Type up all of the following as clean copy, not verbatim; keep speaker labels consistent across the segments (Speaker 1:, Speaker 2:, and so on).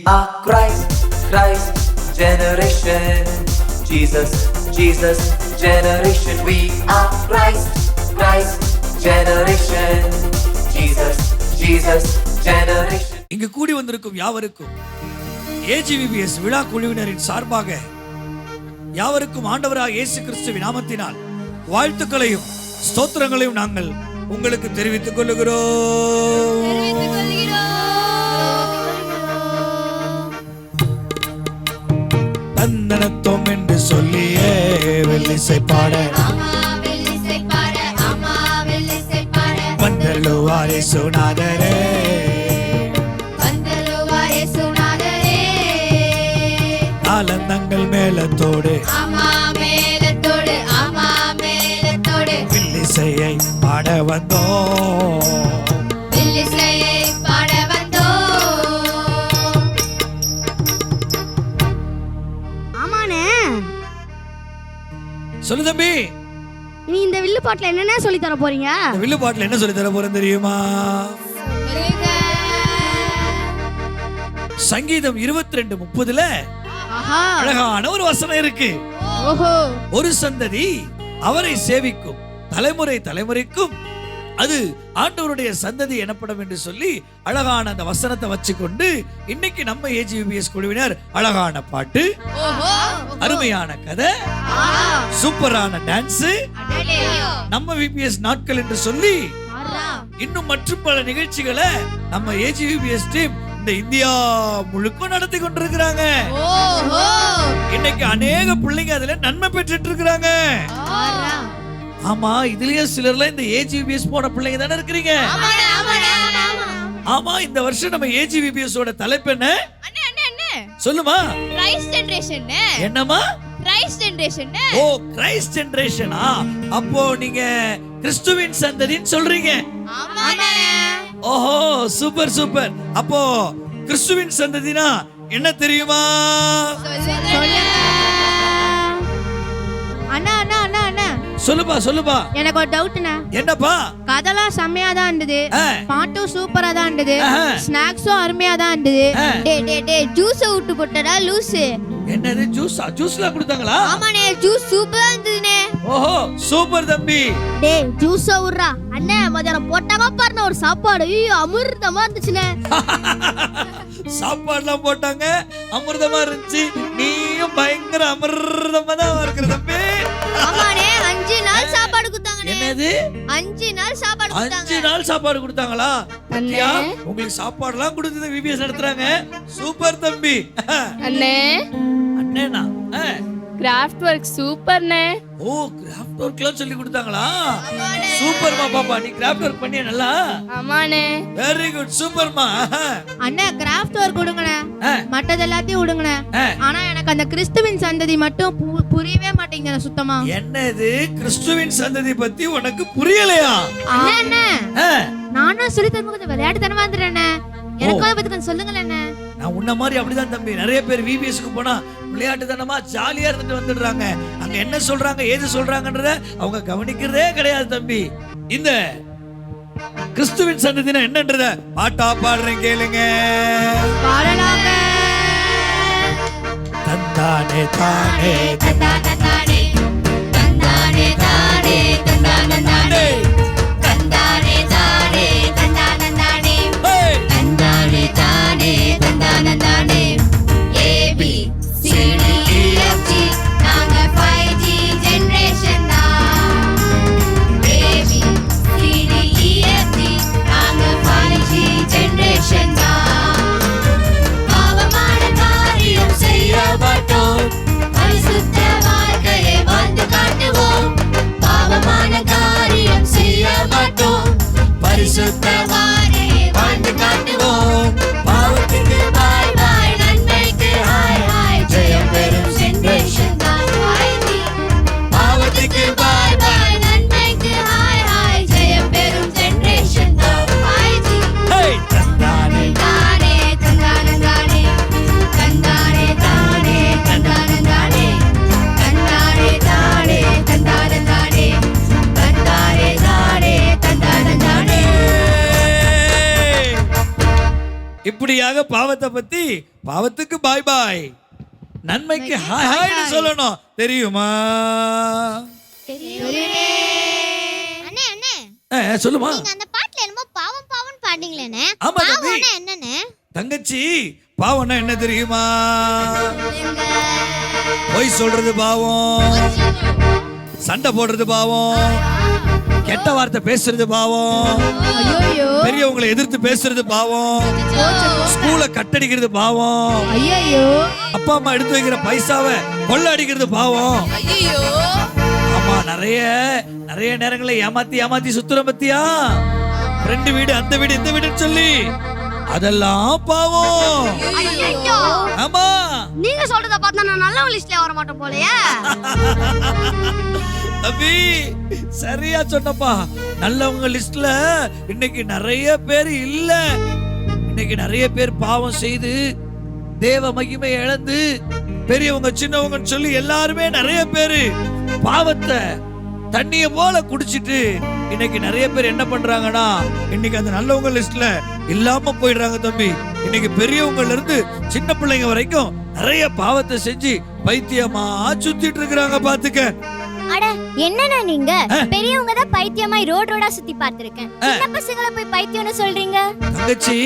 Speaker 1: are Christ generation. Jesus generation. We are Christ generation. Jesus generation.
Speaker 2: இங்கு கூடி வந்திருக்கும் யாவருக்கும் AGVBS விழா குழுவினரின் சார்பாக யாவருக்கும் ஆண்டவராக இயேசு கிறிஸ்துவின் நாமத்தினால் வாழ்த்துக்களையும் ஸ்தோத்திரங்களையும் நாங்கள் உங்களுக்கு தெரிவித்துக் கொள்கிறோம். தந்தனத்தோம் என்று சொல்லியே வெள்ளிசை பாட வந்தருளுவாரே சுனாதரே, ஆனந்தங்கள் மேலத்தோடு வில்லிசையை பாட வந்தோம். சொல்லு தம்பி,
Speaker 3: நீ இந்த வில்லு பாட்டுல என்னென்ன சொல்லி தர போறீங்க?
Speaker 2: இந்த வில்லு பாட்டுல என்ன சொல்லி தர போறேன் தெரியுமா? சங்கீதம் 22:30 அழகான ஒரு வசனம் இருக்கு. ஒரு சந்ததி அவரை சேவிக்கும், தலைமுறை தலைமுறைக்கும் அது ஆண்டவருடைய சந்ததி எனப்படும் என்று சொல்லி அழகான அந்த வசனத்தை வச்சுக்கொண்டு இன்னைக்கு நம்ம AGVBS குழுவினர் அழகான பாட்டு, அருமையான கதை, சூப்பரான டான்ஸ், நம்ம VBS நாட்கள் என்று சொல்லி இன்னும் மற்றும் பல நிகழ்ச்சிகளை நம்ம AGVBS டீம் இந்த இந்தியா முழுக்க நடத்தி கொண்டிருக்கிறாங்க. இன்னைக்கு அநேக பிள்ளைங்க அதுல நன்மை பெற்றுட்டு இருக்கிறாங்க. ஆமா, இதுலயே சிலர்ல இந்த AGVBS போன பிள்ளைங்க தானே இருக்கிறீங்க. ஆமா, இந்த வருஷம் நம்ம AGVBS ஓட தலைப்பு என்ன சொல்லுமா?
Speaker 4: Christ generation.
Speaker 2: என்னமா?
Speaker 4: Christ generation.
Speaker 2: ஓ, கிரைஸ்ட் ஜெனரேஷனா? அப்போ நீங்க கிறிஸ்துவின் சந்ததின்னு சொல்றீங்க.
Speaker 4: ஆமாண்ணே.
Speaker 2: ஓஹோ, சூப்பர் சூப்பர். அப்போ கிறிஸ்துவின் சந்ததினா என்ன தெரியுமா?
Speaker 3: அண்ணா அண்ணா அண்ணா அண்ணா
Speaker 2: சொல்லுப்பா.
Speaker 3: எனக்கு ஒரு டவுட்ண்ணா.
Speaker 2: என்னப்பா?
Speaker 3: கதெல்லாம் செம்மையா தான் இருந்தது, பாட்டும் சூப்பரா தான் இருந்தது, ஸ்நாக்ஸும் அருமையா தான் இருந்தது.
Speaker 4: டேய் ஜூஸ் விட்டு போட்டடா லூசு.
Speaker 2: என்னது ஜூஸா? ஜூஸ்லாம் கொடுத்தாங்களா?
Speaker 4: ஆமாண்ணே, ஜூஸ் சூப்பரா இருந்ததுனே.
Speaker 2: ஓஹோ, சூப்பர் தம்பி.
Speaker 3: டேய் ஜூஸ உர்றா. அண்ணே மதியானம் போட்டாங்க பாருங்க ஒரு சாப்பாடு, ஐயோ அமிர்தமா இருந்துச்சுனே.
Speaker 2: சாப்பாடுலாம் போட்டாங்க, அமிர்தமா இருந்துச்சு. நீயும் பயங்கர அமிர்தமா தான் இருக்கிற தம்பி.
Speaker 4: ஆமாண்ணே, 5 நாள் சாப்பாடு கொடுத்தாங்கண்ணே.
Speaker 2: என்னது
Speaker 4: 5 நாள் சாப்பாடு கொடுத்தாங்க?
Speaker 2: 5 நாள் சாப்பாடு கொடுத்தாங்களா? பத்தியா, உங்களுக்கு சாப்பாடுலாம் கொடுத்து VBS நடத்துறாங்க. சூப்பர் தம்பி.
Speaker 5: அண்ணே,
Speaker 2: அண்ணேனா?
Speaker 5: கிராஃப்ட் ஒர்க் சூப்பர்ண்ணே.
Speaker 2: ஓ, கிராஃப்ட் ஒர்க்லாம் சொல்லி கொடுத்தாங்களா? சூப்பர்மா பாப்பா, நீ கிராஃப்ட் ஒர்க் பண்ணிய நல்லா?
Speaker 5: ஆமாண்ணே.
Speaker 2: வெரி குட், சூப்பர்மா.
Speaker 3: அண்ணே கிராஃப்ட் ஒர்க் விடுங்கண்ணே, மற்றது எல்லாத்தையும் விடுங்கண்ணே. ஆனா எனக்கு அந்த கிறிஸ்துவின் சந்ததி மட்டும் புரியவே மாட்டேங்குது சுத்தமா.
Speaker 2: என்னது கிறிஸ்துவின் சந்ததி பத்தி உனக்கு புரியலையா?
Speaker 3: அண்ணே நானும் சொல்லி தரும்போது விளையாட்டு தனமா இருந்துறேண்ணே, எனக்கு அதை பத்தி கொஞ்சம் சொல்லுங்களேண்ணே.
Speaker 2: நான் உன்ன மாதிரி அப்படிதான் தம்பி. நிறைய பேர் VBSக்கு போனா விளையாட்டு தனமா ஜாலியா இருந்துட்டு வந்துடுறாங்க. அங்க என்ன சொல்றாங்க ஏது சொல்றாங்கன்றத அவங்க கவனிக்கிறதே கிடையாது தம்பி. இந்த கிறிஸ்துவின் சந்ததினா என்னன்றத பாட்டா பாடுறேன் கேளுங்க.
Speaker 3: பாடலாங்க.
Speaker 2: தந்தானே தானே
Speaker 4: தந்தானே தானே தந்தானே தானே தந்தானே தானே தந்தானே தானே தந்தானே தானே தந்தானே தானே தந்தானே தானே ABCDEFG நாங்க 5G ஜெனரேஷன் தான். ABCDEFG நாங்க 5G ஜெனரேஷன் தான். பாவமான காரியம் செய்ய மாட்டோம், பரிசுத்த வாழ்க்கையை வாழ்ந்து
Speaker 2: இப்படியாக பாவத்தை பத்தி, பாவத்துக்கு பாய் பாய், நன்மைக்கு ஹாய் ஹாய்னு சொல்லணும். தெரியுமா?
Speaker 4: அண்ணே அண்ணே
Speaker 2: சொல்லுமா.
Speaker 4: நீங்க அந்த பாட்டுல என்னமோ பாவம் பாவம் பாடுனீங்களே,
Speaker 2: ஆமா தம்பி.
Speaker 4: பாவம்னா என்னன்னு?
Speaker 2: தங்கச்சி, பாவம்னா என்ன தெரியுமா? பொய் சொல்றது பாவம், சண்டை போடுறது பாவம், கெட்ட வார்த்தை பேசுறது பாவம்,
Speaker 3: ஐயோ
Speaker 2: பெரியவங்களை எதிர்த்து பேசுறது பாவம், ஸ்கூலை கட்டடிக்கிறது பாவம்,
Speaker 3: ஐயோ
Speaker 2: அப்பா அம்மா எடுத்து வைக்கிற பைசாவை கொள்ள அடிக்கிறது பாவம். ஆமா, நிறைய நிறைய நேரங்களை ஏமாத்தி சுத்துறோம் பத்தியா? ரெண்டு வீடு, அந்த வீடு, இந்த வீடுன்னு சொல்லி அதெல்லாம் பாவம். ஆமா,
Speaker 3: நீங்க சொல்றத பார்த்தா நான் நல்ல லிஸ்ட்ல வர மாட்டேன் போலயே.
Speaker 2: தம்பி சரியா சொன்னப்பா. நல்லவங்க லிஸ்ட்ல இன்னைக்கு நிறைய பேர் இல்ல. இன்னைக்கு நிறைய பேர் பாவம் செய்து தேவ மகிமை இழந்து, பெரியவங்க சின்னவங்கன்னு சொல்லி எல்லாருமே நிறைய பேரு பாவத்தை தண்ணிய போல குடிச்சிட்டு இன்னைக்கு நிறைய பேர் என்ன பண்றாங்கன்னா, இன்னைக்கு அந்த நல்லவங்க லிஸ்ட்ல இல்லாம போயிடுறாங்க தம்பி. இன்னைக்கு பெரியவங்கல இருந்து சின்ன பிள்ளைங்க வரைக்கும் நிறைய பாவத்தை செஞ்சு பைத்தியமா சுத்திட்டு இருக்கிறாங்க. பாத்துக்க.
Speaker 6: அட என்னன்னா நீங்க பெரியவங்க தான் பைத்தியமாய் ரோடா சுத்தி பார்த்திருக்கேன். சின்ன பசங்களை போய் பைத்தியம்னு சொல்றீங்க.
Speaker 2: தங்கச்சி,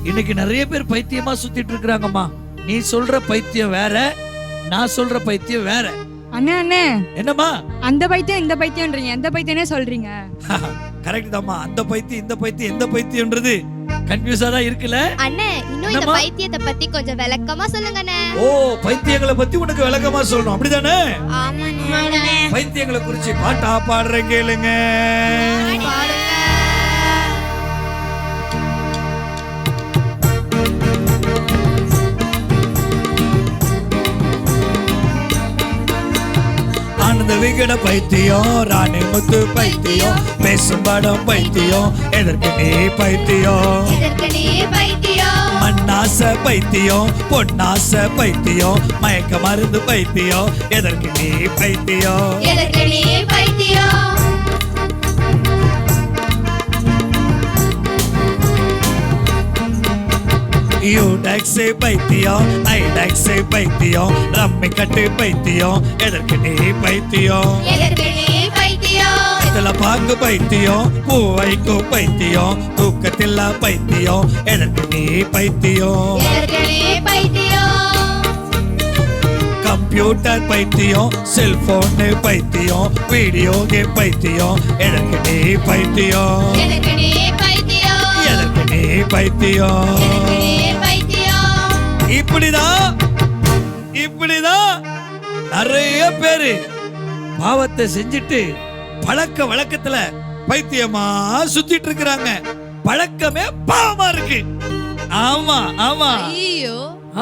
Speaker 2: இன்னைக்கு நிறைய பேர் பைத்தியமா சுத்திட்டு இருக்காங்கம்மா. நீ சொல்ற பைத்தியம் வேற, நான் சொல்ற பைத்தியம் வேற.
Speaker 7: அண்ணே அண்ணே,
Speaker 2: என்னம்மா?
Speaker 7: அந்த பைத்தியம் இந்த பைத்தியம்ன்றீங்க, எந்த பைத்தியனே சொல்றீங்க?
Speaker 2: கரெக்ட் தாம்மா. அந்த பைத்தியம் இந்த பைத்தியம் எந்த பைத்தியம்ன்றது கன்ஃபியூஸா தான் இருக்குல்ல.
Speaker 4: அண்ணே, இன்னும் இந்த பைத்தியத்தை பத்தி கொஞ்சம் விளக்கமா சொல்லுங்க அண்ணே.
Speaker 2: ஓ, பைத்தியங்களை பத்தி உனக்கு விளக்கமா சொல்லணும், அப்படிதானே?
Speaker 4: ஆமாண்ணே.
Speaker 2: பைத்தியங்களை குறிச்சு பாட்டா பாடுறேன், கேளுங்க. ஆனந்த விகட பைத்தியம், ராணி முத்து பைத்தியம், பேசும் படம் பைத்தியம், எதற்கு நீ பைத்தியம்?
Speaker 4: இதற்கு நீ பைத்தியம்.
Speaker 2: மண்ணாச பைத்தியம், பொன்னாச பைத்தியம், மயக்க மருந்து பைத்தியம், எதற்கு நீ பைத்தியம்?
Speaker 4: இதற்கு நீ பைத்தியம்.
Speaker 2: யூடெக்ஸ் பைத்தியம், ஐடெக்ஸ் பைத்தியம், ரம்மி கட்டு பைத்தியம், எதற்கு நீ பைத்தியம்?
Speaker 4: இதற்கு நீ பைத்தியம்.
Speaker 2: இதுல பாங்கு பைத்தியம், பூ வைக்கும் பைத்தியம், தூக்கத்தில்ல பைத்தியம், எதற்கு நீ பைத்தியம்?
Speaker 4: இதற்கு நீ பைத்தியம்.
Speaker 2: கம்ப்யூட்டர் பைத்தியம், செல்போன் பைத்தியம், வீடியோ கேம் பைத்தியம், எதற்கு நீ பைத்தியம்?
Speaker 4: இதற்கு நீ பைத்தியம்.
Speaker 2: எதற்கு நீ பைத்தியம்?
Speaker 4: இதற்கு நீ பைத்தியம்.
Speaker 2: இப்படிதான் நிறைய பேரு பாவத்தை செஞ்சுட்டு பழக்க வழக்கத்துல பைத்தியமா சுத்திட்டு இருக்கிறாங்க. பழக்கமே பாவமா இருக்கு. ஆமா ஆமா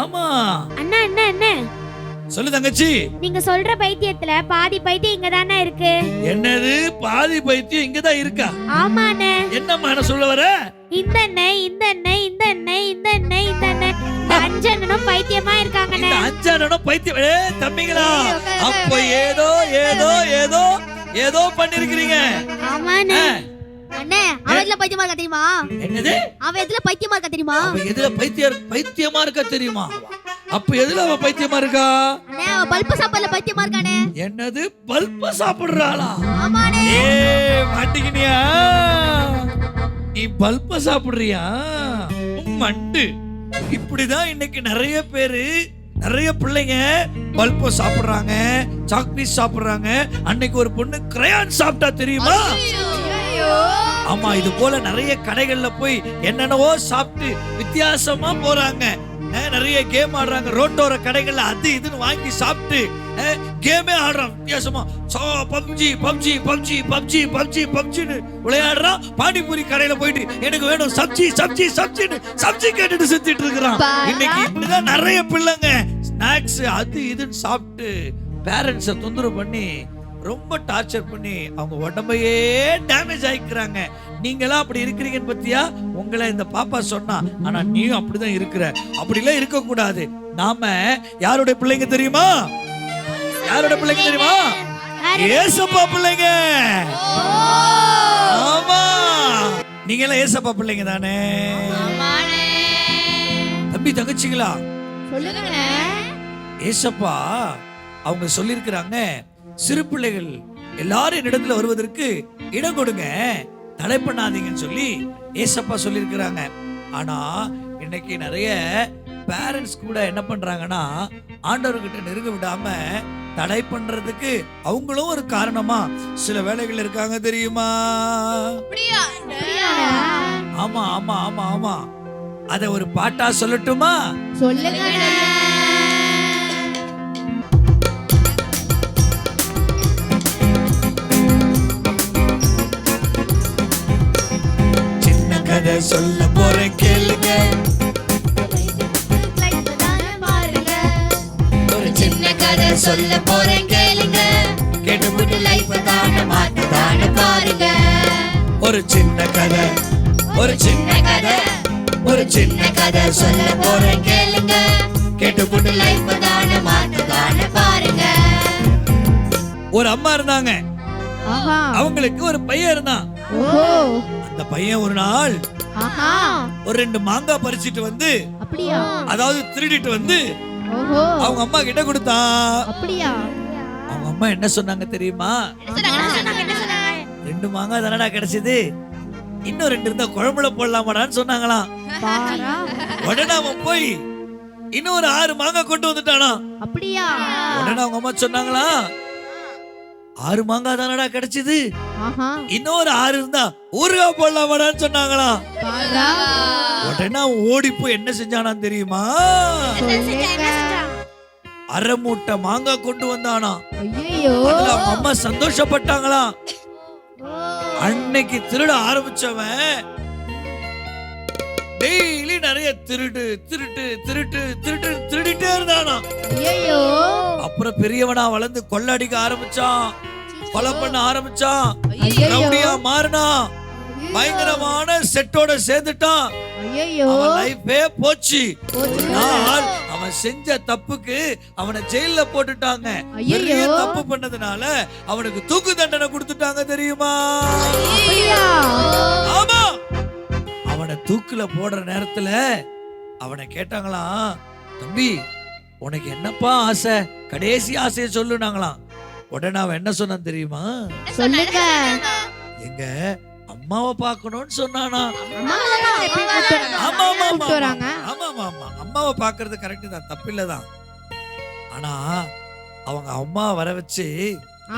Speaker 2: ஆமா.
Speaker 6: அண்ணா அண்ணா அண்ணா,
Speaker 2: சொல்லு தங்கச்சி.
Speaker 6: நீங்க சொல்ற பைத்தியத்துல பாதி பைத்தியம் இங்க தானே இருக்கு.
Speaker 2: என்னது பாதி பைத்தியம் இங்கதான் இருக்கா?
Speaker 6: ஆமா அண்ணே.
Speaker 2: என்னம்மா என்ன சொல்ல வர?
Speaker 6: இந்த அண்ணன் இந்த அண்ணன் இந்த அண்ணன் இந்த அண்ணன் இந்த அண்ணன் இந்த அஞ்சு அண்ணனும் பைத்தியமா இருக்காங்கண்ணே.
Speaker 2: இந்த அஞ்சானும் பைத்தியம். தம்பிங்களா, அப்ப ஏதோ ஏதோ ஏதோ ஏதோ பண்ணிருக்கிறீங்க.
Speaker 6: ஆமாண்ணே.
Speaker 3: அண்ணே, அவ எதுல பைத்தியமா இருக்கா தெரியுமா?
Speaker 2: என்னது?
Speaker 3: அவ எதுல பைத்தியமா இருக்கா தெரியுமா?
Speaker 2: அவ எதுல பைத்தியமா இருக்கா தெரியுமா? அப்ப எதுல அவ பைத்தியமா இருக்கா?
Speaker 3: அண்ணே, அவ பல்ப சாப்பாடுல பைத்தியமா இருக்கானே.
Speaker 2: என்னது? பல்ப சாப்பிடுறாளா?
Speaker 3: ஆமாண்ணே.
Speaker 2: மாட்டிக்கினியா? நீ பல்ப சாப்பிடுறியா? மண்டு. இப்படிதான் இன்னைக்கு நிறைய பேரு, நிறைய பிள்ளைங்க பல்ப சாப்பிடுறாங்க, சாக்லேட் சாப்பிடுறாங்க. அன்னைக்கு ஒரு பொண்ணு கிரையான் சாப்பிட்டா தெரியுமா? ஆமா, இது போல நிறைய கடைகள்ல போய் என்னென்னவோ சாப்பிட்டு வித்தியாசமா போறாங்க. நிறைய கேம் ஆடுறாங்க. ரோட்டோர கடைகள்ல அது இதுன்னு வாங்கி சாப்பிட்டு கேமே ஆடுறான் வித்தியாசமா. PUBG PUBG PUBG PUBG PUBG பப்ஜின்னு விளையாடுறான். பானிபூரி கடையில போயிட்டு எனக்கு வேணும் சப்ஜி சப்ஜி சப்ஜின்னு சப்ஜி கேட்டுட்டு சுத்திட்டு இருக்கிறான். இன்னைக்கு இப்படிதான் நிறைய பிள்ளைங்க ஸ்நாக்ஸ் அது இதுன்னு சாப்பிட்டு பேரண்ட்ஸை தொந்தரவு பண்ணி ரொம்ப டார்ச்சர் பண்ணி அவங்க உடம்பையே டேமேஜ் ஆயிக்கிறாங்க. நீங்களா அப்படி இருக்கிறீங்கன்னு பத்தியா உங்களை இந்த பாப்பா சொன்னா. ஆனா நீயும் அப்படிதான் இருக்கிற. அப்படிலாம் இருக்க கூடாது. நாம யாருடைய பிள்ளைங்க தெரியுமா? யாரோட பிள்ளைங்க தெரியுமா? ஏசப்பா பிள்ளைங்க. ஆமா, நீங்க எல்லாம் ஏசப்பா பிள்ளைங்க தானே?
Speaker 4: ஆமாண்ணே.
Speaker 2: தம்பி தங்கச்சிங்களா,
Speaker 3: சொல்லுங்கண்ணே.
Speaker 2: ஏசப்பா அவங்க சொல்லியிருக்கிறாங்க, சிறு பிள்ளைகள் எல்லாரும் என்னிடத்துல வருவதற்கு இடம் கொடுங்க, தடை பண்ணாதீங்கன்னு சொல்லி ஏசப்பா சொல்லியிருக்கிறாங்க. ஆனா இன்னைக்கு நிறைய பேரண்ட்ஸ் கூட என்ன பண்றாங்கன்னா, ஆண்டவர்கிட்ட நெருங்க விடாம தடை பண்றதுக்கு அவங்களும் ஒரு காரணமா சில வேலைகள் இருக்காங்க தெரியுமா? ஆமா ஆமா ஆமா ஆமா. அத ஒரு பாட்டா சொல்லட்டுமா?
Speaker 3: சொல்லுங்கண்ணே.
Speaker 2: சின்ன கதை சொல்ல போறேன் கேளுங்க, ஒரு சின்ன கதை சொல்ல போறேன் கேளுங்க, கேட்டுவிட்டு லைஃப் தான மாத்ததான பாருங்க. ஒரு சின்ன கதை, ஒரு சின்ன கதை, ஒரு சின்ன கதை சொல்ல போறேன் கேளுங்க, கேட்டுவிட்டு லைஃப் தான மாத்ததான பாருங்க. ஒரு அம்மா இருந்தாங்க,
Speaker 3: ஆஹா.
Speaker 2: அவங்களுக்கு ஒரு பையன் இருந்தான்.
Speaker 3: ஓஹோ.
Speaker 2: அந்த பையன் ஒரு நாள்
Speaker 3: ஆஹா.
Speaker 2: ஒரு 2 மாங்காய் பறிச்சிட்டு வந்து,
Speaker 3: அப்படியா?
Speaker 2: அதாவது திருடிட்டு வந்து
Speaker 3: ஓஹோ.
Speaker 2: அவங்க அம்மா கிட்ட கொடுத்தான்.
Speaker 3: அப்படியா?
Speaker 2: அவங்க அம்மா என்ன சொன்னாங்க தெரியுமா? 2 மாங்காய் தானடா கிடைச்சது, இன்னும் 2 இருந்தா குழம்புல போடலாமாடான்னு சொன்னாங்களாம்.
Speaker 3: பாரா.
Speaker 2: உடனே அவன் போய் இன்னும் ஒரு 6 மாங்காய் கொண்டு வந்துட்டானா.
Speaker 3: அப்படியா?
Speaker 2: உடனே அவங்க அம்மா சொன்னாங்களா, 6 மாங்காய் தானடா கிடைச்சது,
Speaker 3: ஆஹா.
Speaker 2: இன்னும் ஒரு 6 இருந்தா ஊறுகாய் போடலாமாடான்னு சொன்னாங்களாம்.
Speaker 3: பாரா.
Speaker 2: உடனே அவன் ஓடி போய் என்ன செஞ்சானா தெரியுமா?
Speaker 3: சொல்லுங்க.
Speaker 2: அரை மூட்டை மாங்காய் கொண்டு வந்தானா.
Speaker 3: ஐயையோ.
Speaker 2: அதுல அவங்க அம்மா சந்தோஷப்பட்டாங்களாம். அன்னைக்கு திருட ஆரம்பிச்சவன் டெய்லி நிறைய திருட்டு திருட்டு திருட்டு திருட்டு திருடிட்டே இருந்தானா.
Speaker 3: ஐயையோ.
Speaker 2: அப்புறம் பெரியவனா வளர்ந்து கொள்ளடிக்க ஆரம்பிச்சான், கொலை பண்ண ஆரம்பிச்சான்,
Speaker 3: ஐயையோ.
Speaker 2: ரவுடியா மாறினா, பயங்கரமான செட்டோட சேர்ந்துட்டான்.
Speaker 3: ஐயையோ.
Speaker 2: அவன் லைஃபே போச்சு.
Speaker 3: போச்சு.
Speaker 2: ஒரு நாள் அவன் செஞ்ச தப்புக்கு அவனை ஜெயில்ல போட்டுட்டாங்க.
Speaker 3: ஐயையோ.
Speaker 2: பெரிய தப்பு பண்ணதுனால அவனுக்கு தூக்கு தண்டனை கொடுத்துட்டாங்க தெரியுமா?
Speaker 3: அப்படியா?
Speaker 2: ஆமா. அவனை தூக்குல போடுற நேரத்துல அவனை கேட்டாங்களாம், தம்பி உனக்கு என்னப்பா ஆசை, கடைசி ஆசையை சொல்லுனாங்களாம். உடனே அவன் என்ன சொன்னான் தெரியுமா?
Speaker 3: சொல்லுங்க.
Speaker 2: எங்க அம்மாவை பார்க்கணும்னு சொன்னானா.
Speaker 3: அம்மா எப்படி கூப்பிட்டு
Speaker 2: ஆமா ஆமா ஆமா
Speaker 3: வராங்க?
Speaker 2: ஆமா ஆமா ஆமா. அம்மாவை பாக்குறது கரெக்ட் தான், தப்பில்லதான். ஆனா அவங்க அம்மா வர வச்சு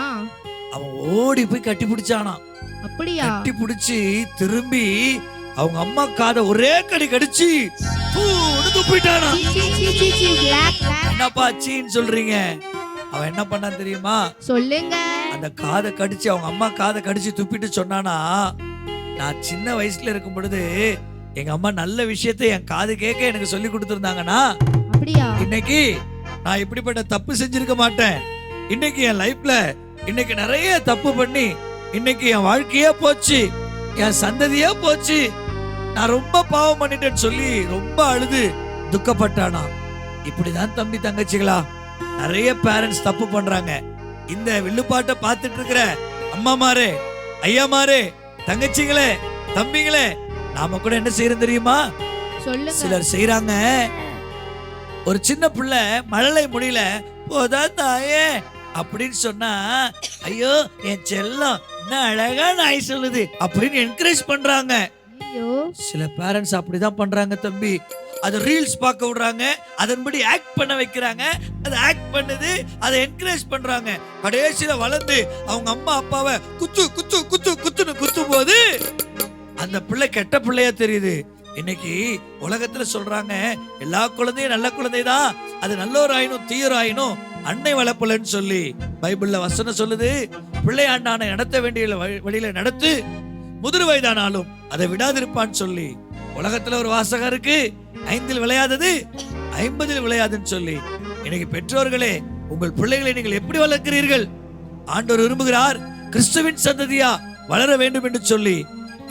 Speaker 3: ஆ.
Speaker 2: அவன் ஓடி போய் கட்டி பிடிச்சானா.
Speaker 3: அப்படியா?
Speaker 2: கட்டி பிடிச்சி திரும்பி அவங்க அம்மா காதை ஒரே கடி கடிச்சு தூணு துப்பிட்டானா.
Speaker 3: சீ, சீ, சீ, சீ, சீ, black, black.
Speaker 2: என்னப்பா சீன்னு சொல்றீங்க? அவன் என்ன பண்ணான் தெரியுமா?
Speaker 3: சொல்லுங்க.
Speaker 2: அந்த காதை கடிச்சு, அவங்க அம்மா காதை கடிச்சு துப்பிட்டு சொன்னானா, நான் சின்ன வயசுல இருக்கும் பொழுது எங்க அம்மா நல்ல விஷயத்தை என் காது கேட்க எனக்கு சொல்லி கொடுத்திருந்தாங்கன்னா,
Speaker 3: அப்படியா?
Speaker 2: இன்னைக்கு நான் இப்படிப்பட்ட தப்பு செஞ்சிருக்க மாட்டேன். இன்னைக்கு என் லைஃப்ல இன்னைக்கு நிறைய தப்பு பண்ணி இன்னைக்கு என் வாழ்க்கையே போச்சு, என் சந்ததியே போச்சு, நான் ரொம்ப பாவம் பண்ணிட்டேன்னு சொல்லி ரொம்ப அழுது துக்கப்பட்டானா. இப்படிதான் தம்பி தங்கச்சிகளா, நிறைய பேரண்ட்ஸ் தப்பு பண்றாங்க. இந்த வில்லுப்பாட்டை பார்த்துட்டு இருக்கிற அம்மாமாரே, ஐயாமாரே, தங்கச்சிங்களே, தம்பிங்களே, நாம கூட என்ன செய்யறோம் தெரியுமா?
Speaker 3: சொல்லுங்க.
Speaker 2: சிலர் செய்யறாங்க, ஒரு சின்ன பிள்ளை மழலை முடியல போதா தாயே அப்படின்னு சொன்னா, ஐயோ என் செல்லம் என்ன அழகா நாய் சொல்லுது அப்படின்னு என்கரேஜ் பண்றாங்க.
Speaker 3: ஐயோ.
Speaker 2: சில பேரண்ட்ஸ் அப்படிதான் பண்றாங்க தம்பி. அது ரீல்ஸ் பார்க்க விடுறாங்க, அதன்படி ஆக்ட் பண்ண வைக்கிறாங்க, அது ஆக்ட் பண்ணுது, அதை என்கரேஜ் பண்றாங்க. கடைசியில வளர்ந்து அவங்க அம்மா அப்பாவை குத்து குத்து குத்து குத்துன்னு குத்தும் போது அந்த பிள்ளை கெட்ட பிள்ளையா தெரியுது. இன்னைக்கு உலகத்துல சொல்றாங்க, எல்லா குழந்தையும் நல்ல குழந்தை தான், அது நல்லோராயினும் தீயோராயினும் அன்னை வளர்ப்பலன்னு சொல்லி பைபிள்ல வசனம் சொல்லுது. பிள்ளையாண்டான நடத்த வேண்டிய வழியில நடத்து, முதிர் வயதானாலும் அதை விடாதிருப்பான்னு சொல்லி. உலகத்துல ஒரு வாசகம் இருக்கு, 5 விளையாதது 50 விளையாதுன்னு சொல்லி. இன்னைக்கு பெற்றோர்களே, உங்கள் பிள்ளைகளை நீங்கள் எப்படி வளர்க்கிறீர்கள்? ஆண்டவர் விரும்புகிறார் கிறிஸ்துவின் சந்ததியா வளர வேண்டும் என்று சொல்லி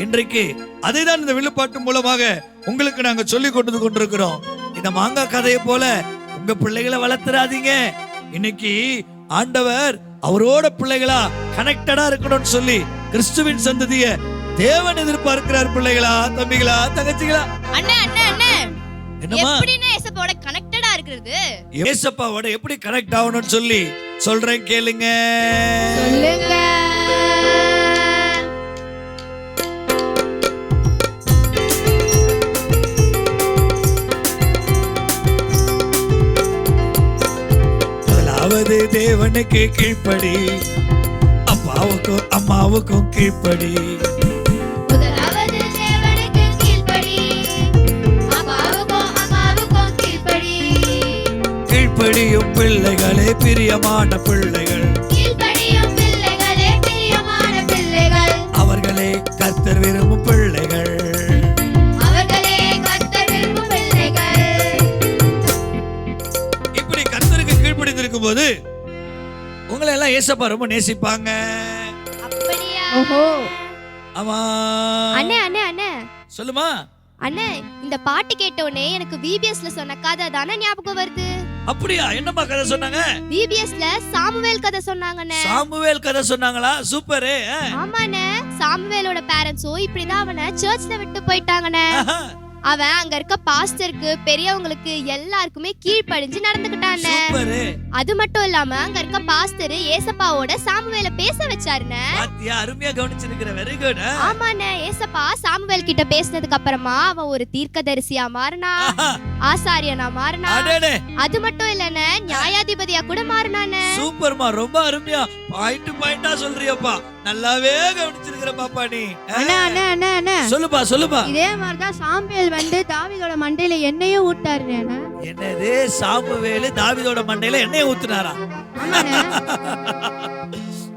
Speaker 2: இன்றைக்கு அதை தான் இந்த வில்லுப்பாட்டு மூலமாக உங்களுக்கு நாங்க சொல்லி கொண்டு கொண்டிருக்கிறோம். இந்த மாங்காய் கதையை போல உங்க பிள்ளைகளை வளர்த்துறாதீங்க. இன்னைக்கு ஆண்டவர் அவரோட பிள்ளைகளா கனெக்டடா இருக்கணும்னு சொல்லி கிறிஸ்துவின் சந்ததிய தேவன் எதிர்பார்க்கிறார். பிள்ளைகளா, தம்பிகளா, தங்கச்சிகளா,
Speaker 5: அண்ணே அண்ணே அண்ணே,
Speaker 2: என்னமா
Speaker 4: எப்படின்னா ஏசப்பாவோட கனெக்டடா இருக்கிறது?
Speaker 2: ஏசப்பாவோட எப்படி கனெக்ட் ஆகணும்னு சொல்லி சொல்றேன் கேளுங்க.
Speaker 3: சொல்லுங்க.
Speaker 2: முதலாவது தேவனுக்கு கீழ்ப்படி, அப்பாவுக்கும் அம்மாவுக்கும் கீழ்ப்படி.
Speaker 3: முதலாவது தேவனுக்கு கீழ்ப்படி, அப்பாவுக்கும் அம்மாவுக்கும் கீழ்ப்படி.
Speaker 2: கீழ்ப்படியும் பிள்ளைகளே பிரியமான பிள்ளைகள்,
Speaker 3: கீழ்ப்படியும் பிள்ளைகளே பிரியமான பிள்ளைகள்.
Speaker 2: அவர்களே கர்த்தர் விரும்பும் பிள்ளைகள்.
Speaker 3: அவர்களே கர்த்தர் விரும்பும் பிள்ளைகள்.
Speaker 2: இப்படி கர்த்தருக்கு கீழ்ப்படிந்திருக்கும் போது உங்களை எல்லாம் ஏசப்பா ரொம்ப நேசிப்பாங்க.
Speaker 4: அப்படியா?
Speaker 3: ஓஹோ.
Speaker 2: ஆமா.
Speaker 4: அண்ணே அண்ணே அண்ணே
Speaker 2: சொல்லுமா.
Speaker 4: அண்ணே, இந்த பாட்டு கேட்டோனே எனக்கு விபிஎஸ்ல சொன்ன கதை தானே ஞாபகம் வருது.
Speaker 2: அப்படியா? என்னம்மா கதை சொன்னாங்க?
Speaker 4: விபிஎஸ்ல சாமுவேல் கதை சொன்னாங்கண்ணே.
Speaker 2: சாமுவேல் கதை சொன்னாங்களா? சூப்பரு.
Speaker 4: ஆமாண்ணே, சாமுவேலோட பேரண்ட்ஸும் இப்படிதான் அவனை சர்ச்ல விட்டு போயிட்டாங்கண்ணே. அவன் அங்க இருக்க பாஸ்டருக்கு, பெரியவங்களுக்கு எல்லாருக்குமே கீழ்ப்படிஞ்சு நடந்துக்கிட்டானே.
Speaker 2: சூப்பரு.
Speaker 4: அது மட்டும் இல்லாம அங்க இருக்க பாஸ்டர் ஏசப்பாவோட சாமுவேல பேச வச்சாருண்ணே.
Speaker 2: பாத்தியா, அருமையா கவனிச்சிருக்கிற. Very good.
Speaker 4: ஆமாண்ணே, ஏசப்பா சாமுவேல் கிட்ட பேசினதுக்கு அப்புறமா அவன் ஒரு தீர்க்கதரிசியா மாறினா, ஆசாரியனா மாறினா. அது மட்டும் இல்லண்ணே, நியாயாதிபதியா கூட மாறினானே.
Speaker 2: சூப்பர்மா, ரொம்ப அருமையா பாயிண்டா சொல்றியப்பா. நல்லாவே கவனிச்சிருக்கிற பாப்பா நீ.
Speaker 3: அண்ணா அண்ணா அண்ணா அண்ணா
Speaker 2: சொல்லுப்பா சொல்லுப்பா.
Speaker 3: இதே மாதிரி தான் சாமுவேல் வந்து தாவீதோட மண்டையில எண்ணெயும் ஊட்டாருண்ணே.
Speaker 2: என்னது? சாமுவேல் தாவீதோட மண்டையில எண்ணெய் ஊத்துனாரா?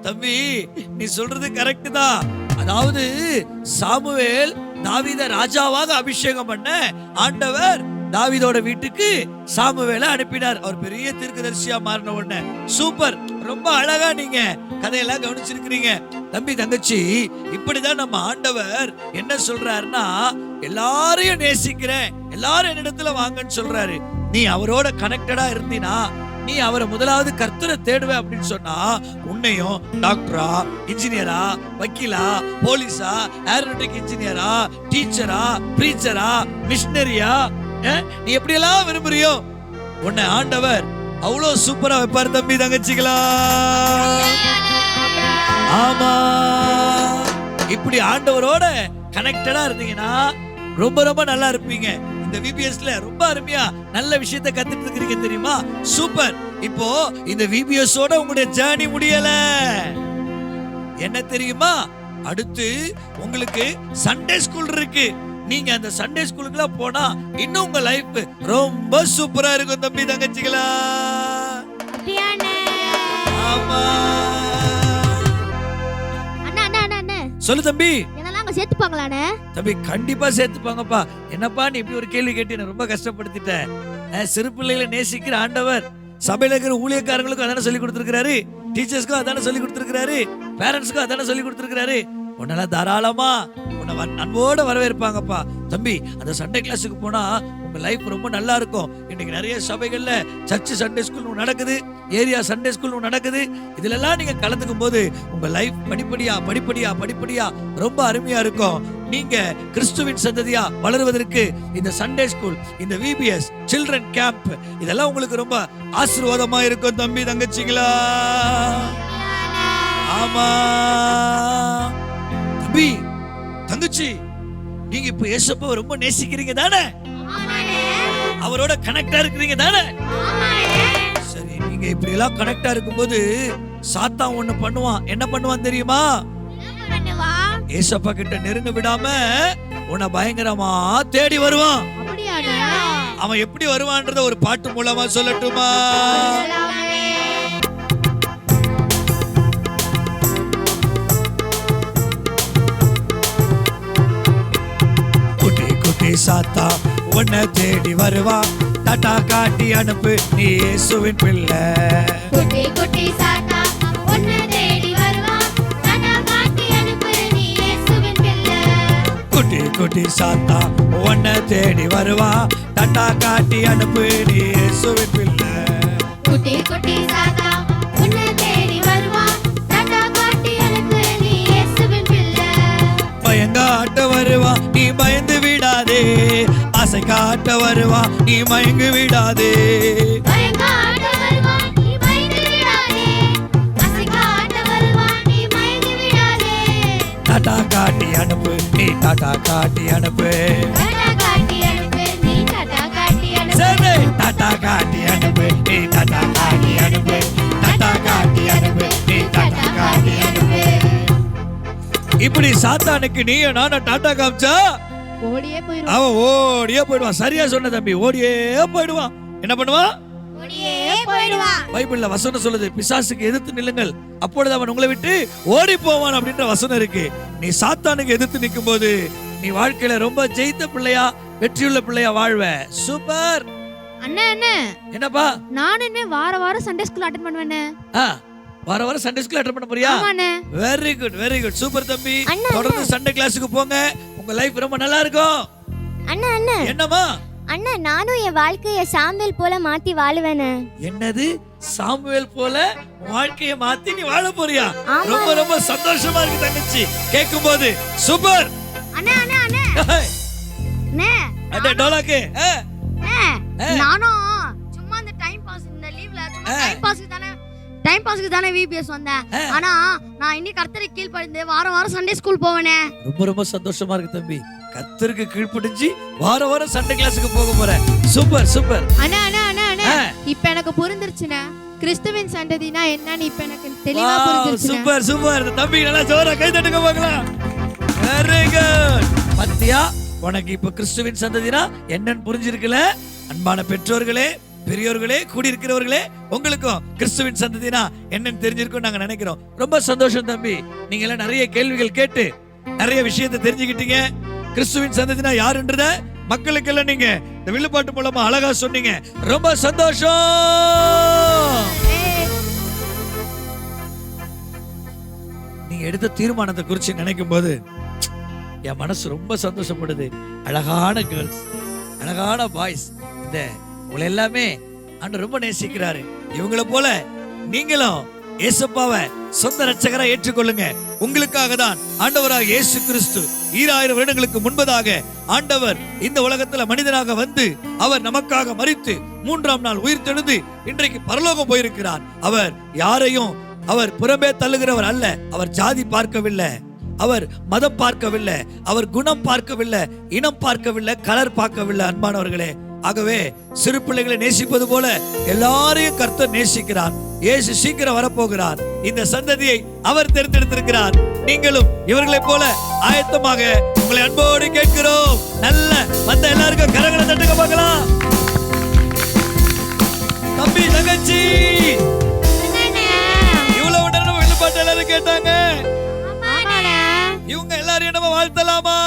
Speaker 2: தம்பி, நீ சொல்றது கரெக்ட் தான். அதாவது சாமுவேல் தாவீத ராஜாவாக அபிஷேகம் பண்ண ஆண்டவர் தாவீதோட வீட்டுக்கு சாமுவேலை அனுப்பினார். அவர் பெரிய தீர்க்கதரிசியா மாறின உடனே. சூப்பர், ரொம்ப அழகா நீங்க கதையெல்லாம் கவனிச்சிருக்கிறீங்க. தம்பி தங்கச்சி, இப்படிதான் நம்ம ஆண்டவர் என்ன சொல்றாருன்னா, எல்லாரையும் நேசிக்கிறேன், எல்லாரும் என்னிடத்துல வாங்கன்னு சொல்றாரு. நீ அவரோட கனெக்டடா இருந்தீனா, நீ அவரை முதலாவது கர்த்தரை தேடுவே அப்படின்னு சொன்னா, உன்னையும் டாக்டரா, இன்ஜினியரா, வக்கீலா, போலீஸா, ஏரோநாட்டிக் இன்ஜினியரா, டீச்சரா, பிரீச்சரா, மிஷனரியா, நீ எப்படியெல்லாம் விரும்புறியோ உன்னை ஆண்டவர் அவ்வளவு சூப்பரா வைப்பார். தம்பி தங்கச்சிகளா, ஆமா, இப்படி ஆண்டவரோட கனெக்டடா இருந்தீங்கன்னா ரொம்ப ரொம்ப நல்லா இருப்பீங்க. இந்த விபிஎஸ்ல ரொம்ப அருமையா நல்ல விஷயத்தை கத்துட்டு இருக்கீங்க தெரியுமா? சூப்பர். இப்போ இந்த விபிஎஸோட உங்களுடைய ஜர்னி முடியல. என்ன தெரியுமா? அடுத்து உங்களுக்கு சண்டே ஸ்கூல் இருக்கு. நீங்க அந்த சண்டே ஸ்கூலுக்குலாம் போனா இன்னும் உங்க லைஃப் ரொம்ப சூப்பரா இருக்கும். தம்பி தங்கச்சிகளா, ஆமா.
Speaker 4: அண்ணா அண்ணா அண்ணா அண்ணா
Speaker 2: சொல்லு தம்பி.
Speaker 4: என்னெல்லாம் அங்க சேர்த்துப்பாங்களாண்ணே?
Speaker 2: தம்பி கண்டிப்பா சேர்த்துப்பாங்கப்பா. என்னப்பா நீ இப்படி ஒரு கேள்வி கேட்டு என்ன ரொம்ப கஷ்டப்படுத்திட்ட. சிறு பிள்ளைகளை நேசிக்கிற ஆண்டவர் சபையில இருக்கிற ஊழியக்காரங்களுக்கும் அதான சொல்லி கொடுத்திருக்கிறாரு, டீச்சர்ஸ்க்கும் அதான சொல்லி கொடுத்திருக்கிறாரு, பேரண்ட்ஸ்க்கும் அதான சொல்லி கொடுத்திருக்கிறாரு. உன்னால தாராளமா உன்னை அன்போட வரவேற்பாங்கப்பா. தம்பி, அந்த சண்டே கிளாஸுக்கு போனா உங்க லைஃப் ரொம்ப நல்லா இருக்கும். இன்னைக்கு நிறைய சபைகள்ல சர்ச் சண்டே ஸ்கூல் நடக்குது, ஏரியா சண்டே ஸ்கூல் நடக்குது. இதுல எல்லாம் நீங்க கலந்துக்கும் போது உங்க லைஃப் படிப்படியா படிப்படியா படிப்படியா ரொம்ப அருமையா இருக்கும். நீங்க கிறிஸ்துவின் சந்ததியா வளருவதற்கு இந்த சண்டே ஸ்கூல், இந்த விபிஎஸ் சில்ட்ரன் கேம்ப், இதெல்லாம் உங்களுக்கு ரொம்ப ஆசீர்வாதமா இருக்கும். தம்பி தங்கச்சிங்களா, ஆமா. தம்பி தங்கச்சி, நீங்க இப்ப ஏசப்பாவை ரொம்ப நேசிக்கிறீங்க தானே? அவரோட கனெக்டா இருக்கிறீங்க தானே? சரி, நீங்க இப்படி எல்லாம் கனெக்டா இருக்கும்போது சாத்தான் ஒண்ணு பண்ணுவான். என்ன பண்ணுவான் தெரியுமா? ஏசப்பா கிட்ட நெருங்க விடாம உன்னை பயங்கரமா தேடி வருவான். அவன் எப்படி வருவான்றத ஒரு பாட்டு மூலமா சொல்லட்டுமா? குட்டி குட்டி சாத்தா உன்னை தேடி வருவா, டாட்டா காட்டி அனுப்பு, நீ இயேசுவின் பிள்ளை.
Speaker 3: குட்டி குட்டி சாத்தா உன்னை தேடி வருவா, டாட்டா காட்டி அனுப்பு, நீ இயேசுவின் பிள்ளை.
Speaker 2: குட்டி குட்டி சாத்தா உன்னை தேடி வருவா, டாட்டா காட்டி அனுப்பு, நீ இயேசுவின் பிள்ளை.
Speaker 3: குட்டி குட்டி சாத்தா உன்னை தேடி வருவா, டாட்டா காட்டி அனுப்பு, நீ இயேசுவின் பிள்ளை.
Speaker 2: பயங்காட்ட வருவா, நீ பயந்து விடாதே, ஆசை காட்ட வருவான், நீ மயங்கி விடாதே. டாடா காட்டி அனுப்பு, நீ டாடா காட்டி அனுப்பு. சரி, டாடா காட்டி அனுப்பு, நீ டாடா காட்டி அனுப்பு. டாடா காட்டி அனுப்பு, நீ டாடா காட்டி அனுப்பு. இப்படி சாத்தானுக்கு நீயும் நானும் டாடா காமிச்சா
Speaker 3: ஓடியே போயிடும்.
Speaker 2: அவன் ஓடியே போயிடுவான். சரியா சொன்ன தம்பி, ஓடியே போயிடுவான். என்ன பண்ணுவான்? பைபிள்ல வசனம் சொல்லுது, பிசாசுக்கு எதிர்த்து நில்லுங்கள், அப்பொழுது அவன் உங்களை விட்டு ஓடி போவான் அப்படின்ற வசனம் இருக்கு. நீ சாத்தானுக்கு எதிர்த்து நிற்கும் போது நீ வாழ்க்கையில ரொம்ப ஜெயித்த பிள்ளையா, வெற்றியுள்ள பிள்ளையா வாழ்வ. சூப்பர்
Speaker 3: அண்ணே. அண்ணே
Speaker 2: என்னப்பா?
Speaker 3: நான் என்ன வாரம் சண்டே ஸ்கூல் அட்டெண்ட் பண்ணுவேனே.
Speaker 2: வாரம் சண்டே ஸ்கூல் அட்டெண்ட் பண்ண போறியா?
Speaker 3: ஆமாண்ணே.
Speaker 2: வெரி குட் சூப்பர் தம்பி. தொடர்ந்து சண்டே கிளாஸுக்கு போங்க, உங்க லைஃப் ரொம்ப நல்லா இருக்கும்.
Speaker 6: அண்ணா அண்ணா
Speaker 2: என்னம்மா?
Speaker 6: அண்ணா நானும் என் வாழ்க்கைய சாமுவேல் போல மாத்தி வாழுவேனே.
Speaker 2: என்னது? சாமுவேல் போல வாழ்க்கைய மாத்தி நீ வாழ போறியா?
Speaker 6: ஆமா.
Speaker 2: ரொம்ப சந்தோஷமா இருக்கு தங்கச்சி கேக்கும்போது. சூப்பர்
Speaker 3: அண்ணே அண்ணே அண்ணே அண்ணே.
Speaker 2: அட டோலாக்கு.
Speaker 3: நானும் சும்மா இந்த டைம் பாஸ், இந்த லீவ்ல சும்மா டைம் பாஸ்க்கு தானே விபிஎஸ் வந்தேன். ஆனா நான் இன்னைக்கு கர்த்தருக்கு கீழ்ப்படிந்து வாரம் சண்டே ஸ்கூல் போவேனே.
Speaker 2: ரொம்ப சந்தோஷமா இருக்கு தம்பி. கர்த்தருக்கு கீழ்ப்படிஞ்சு வாரம் சண்டே கிளாஸுக்கு போக போறேன். சூப்பர்.
Speaker 3: அண்ணா அண்ணா அண்ணா அண்ணா இப்ப எனக்கு புரிஞ்சிருச்சுண்ணே, கிறிஸ்துவின் சந்ததினா என்னன்னு இப்ப எனக்கு தெளிவா புரிஞ்சிருச்சு.
Speaker 2: சூப்பர் இந்த தம்பி நல்லா ஜோரா கை தட்டுங்க பார்க்கலாம். Very good. பத்தியா, உனக்கு இப்ப கிறிஸ்துவின் சந்ததினா என்னன்னு புரிஞ்சிருக்குல? அன்பான பெற்றோர்களே, பெரியோர்களே, கூடியிருக்கிறவர்களே, உங்களுக்கும் கிறிஸ்துவின் சந்ததினா என்னன்னு தெரிஞ்சிருக்கும் நாங்க நினைக்கிறோம். ரொம்ப சந்தோஷம் தம்பி. நீங்க எல்லாம் நிறைய கேள்விகள் கேட்டு நிறைய விஷயத்தை தெரிஞ்சுக்கிட்டீங்க. கிறிஸ்துவின் சந்ததினா யாருன்றத மக்களுக்கு எல்லாம் நீங்க இந்த வில்லுப்பாட்டு மூலமா அழகா சொன்னீங்க. ரொம்ப சந்தோஷம். நீங்க எடுத்த தீர்மானத்தை குறித்து நினைக்கும் போது என் மனசு ரொம்ப சந்தோஷப்படுது. அழகான கேர்ள்ஸ், அழகான பாய்ஸ், இந்த உங்களை எல்லாமே ஆண்டவர் ரொம்ப நேசிக்கிறாரு. இவங்கள போல நீங்களும் இயேசுப்பாவை சொந்த ரட்சகரா ஏற்றுக்கொள்ளுங்க. உங்களுக்காக தான் ஆண்டவராக இயேசு கிறிஸ்து 2000 வருடங்களுக்கு முன்பதாக ஆண்டவர் இந்த உலகத்துல மனிதனாக வந்து அவர் நமக்காக மரித்து 3ஆம் நாள் உயிர் தெழுந்து இன்றைக்கு பரலோகம் போயிருக்கிறார். அவர் யாரையும் அவர் புறம்பே தள்ளுகிறவர் அல்ல. அவர் ஜாதி பார்க்கவில்லை, அவர் மதம் பார்க்கவில்லை, அவர் குணம் பார்க்கவில்லை, இனம் பார்க்கவில்லை, கலர் பார்க்கவில்லை. அன்பானவர்களே, ஆகவே சிறு பிள்ளைகளை நேசிப்பது போல எல்லாரையும் கர்த்தர் நேசிக்கிறார். இயேசு சீக்கிரம் வரப்போகிறார். இந்த சந்ததியை அவர் தேர்ந்தெடுத்திருக்கிறார். நீங்களும் இவர்களை போல ஆயத்தமாக உங்களை அன்போடு கேட்கிறோம். நல்ல மத்த எல்லாருக்கும் கரங்களை தட்டுங்க பார்க்கலாம். தம்பி, தங்கச்சி, இவ்வளவு நேரம் வில்லுப்பாட்டு எல்லாரும் கேட்டாங்க. இவங்க எல்லாரும் நம்ம வாழ்த்தலாமா?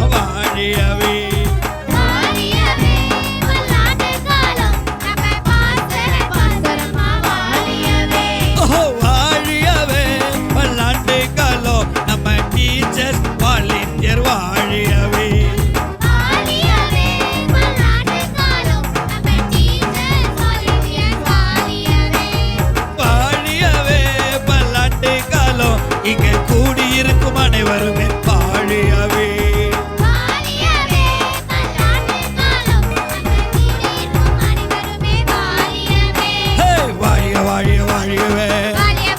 Speaker 2: வாழியவே வாழியவே பல்லாண்டு காலம் நம்ம டீச்சர்ஸ் வாலண்டியர் வாழியவே வாழியவே பல்லாண்டு காலம் இங்க கூடியிருக்கும் அனைவருமே வாழியவே வாழிய வாழிய வாழியவே வாழிய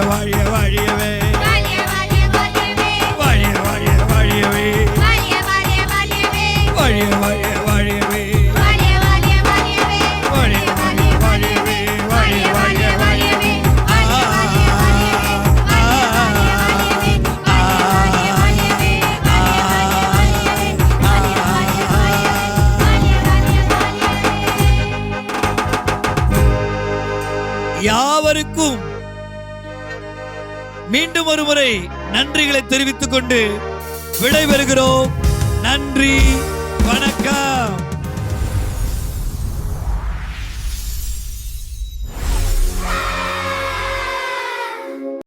Speaker 2: வாழிய வாழியவே வாழிய வாழிய வாழியவே வாழிய வாழிய வாழியவே வாழிய வாழிய வாழியவே யாவருக்கும் மீண்டும் ஒரு முறை நன்றிகளை தெரிவித்துக் கொண்டு விடைபெறுகிறோம். நன்றி, வணக்கம்.